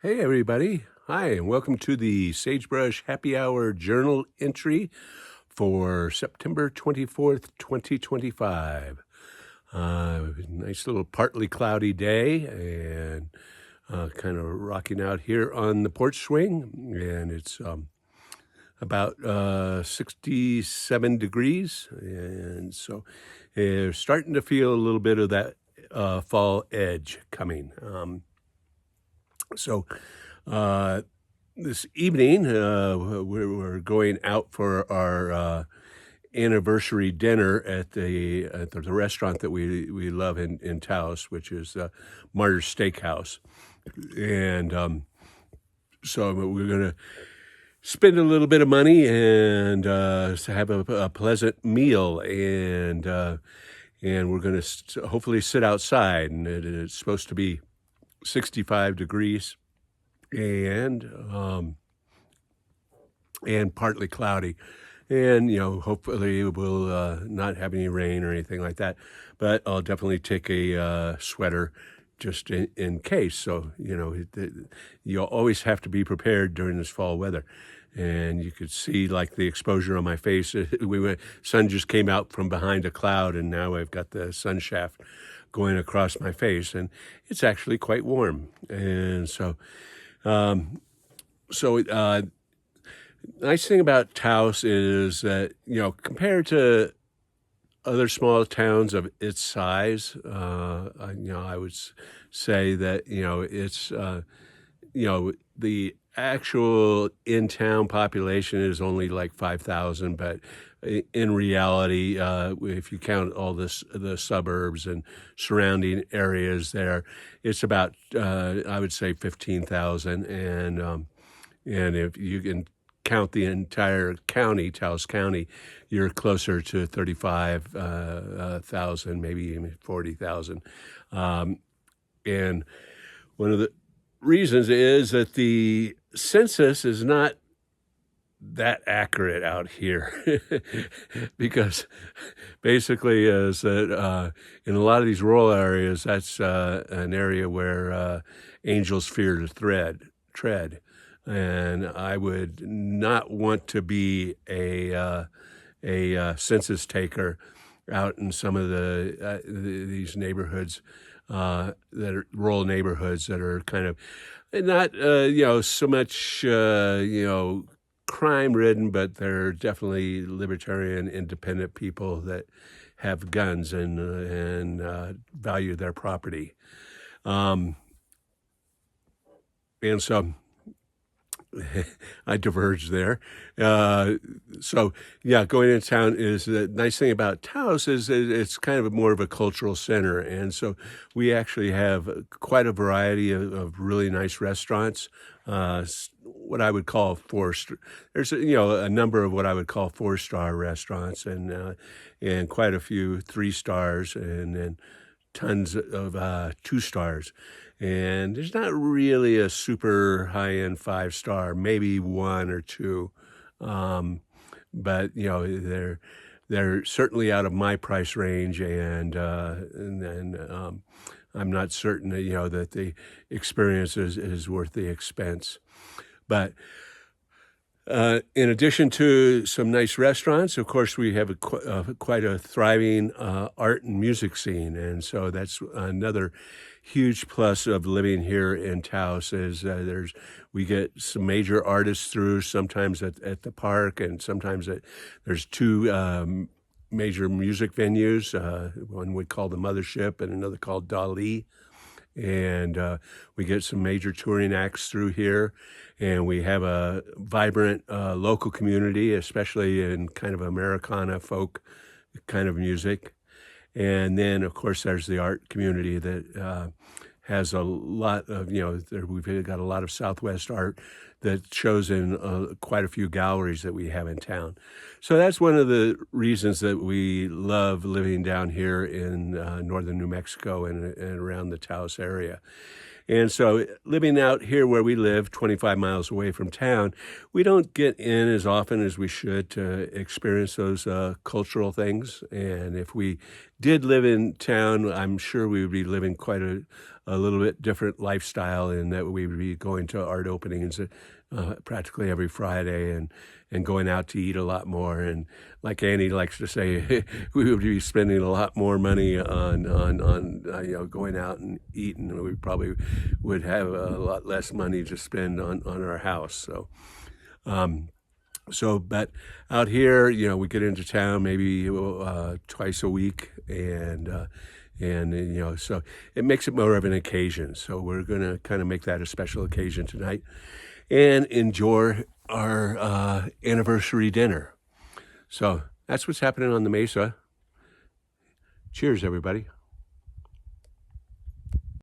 Hey, everybody. Hi, and welcome to the Sagebrush Happy Hour Journal entry for September 24th, 2025. Nice little partly cloudy day and kind of rocking out here on the porch swing. And it's about 67 degrees. And so you're starting to feel a little bit of that fall edge coming. So uh, this evening, we're going out for our anniversary dinner at the restaurant that we love in Taos, which is Martyrs Steakhouse, and so we're gonna spend a little bit of money and have a pleasant meal, and we're gonna hopefully sit outside, and it's supposed to be 65 degrees and partly cloudy. And, hopefully we'll not have any rain or anything like that. But I'll definitely take a sweater just in case. So, you'll always have to be prepared during this fall weather. And you could see like the exposure on my face. Sun just came out from behind a cloud, and now I've got the sun shaft going across my face, and it's actually quite warm. And um, so nice thing about Taos is that, compared to other small towns of its size, I would say that, it's, the actual in-town population is only like 5,000, but in reality, if you count all the suburbs and surrounding areas there, it's about, I would say 15,000. And if you can count the entire county, Taos County, you're closer to 35,000, maybe even 40,000. And one of the reasons is that the census is not that accurate out here because basically is that in a lot of these rural areas, that's an area where angels fear to tread. And I would not want to be a census taker out in some of these neighborhoods that are rural neighborhoods that are kind of not so much crime ridden, but they're definitely libertarian, independent people that have guns and value their property, and so. I diverged there. So yeah, going into town is the nice thing about Taos is it's kind of more of a cultural center, and so we actually have quite a variety of really nice restaurants. What I would call there's a number of what I would call 4-star restaurants, and quite a few 3 stars, and then tons of 2 stars. And there's not really a super high-end 5-star, maybe 1 or 2. But they're certainly out of my price range, and then I'm not certain that that the experience is worth the expense. But in addition to some nice restaurants, of course, we have quite a thriving art and music scene, and so that's another huge plus of living here in Taos is we get some major artists through, sometimes at the park, and sometimes there's 2 major music venues, one we call the Mothership and another called Dali. And we get some major touring acts through here, and we have a vibrant local community, especially in kind of Americana folk kind of music. And then, of course, there's the art community that has a lot of, we've got a lot of Southwest art that shows in quite a few galleries that we have in town. So that's one of the reasons that we love living down here in northern New Mexico and around the Taos area. And so living out here where we live, 25 miles away from town, we don't get in as often as we should to experience those cultural things. And if we did live in town, I'm sure we would be living quite a little bit different lifestyle in that we would be going to art openings practically every Friday and going out to eat a lot more. And like Annie likes to say, we would be spending a lot more money on going out and eating. We probably would have a lot less money to spend on our house. But out here, we get into town maybe twice a week, and so it makes it more of an occasion. So we're going to kind of make that a special occasion tonight and enjoy our anniversary dinner. So that's what's happening on the Mesa. Cheers, everybody.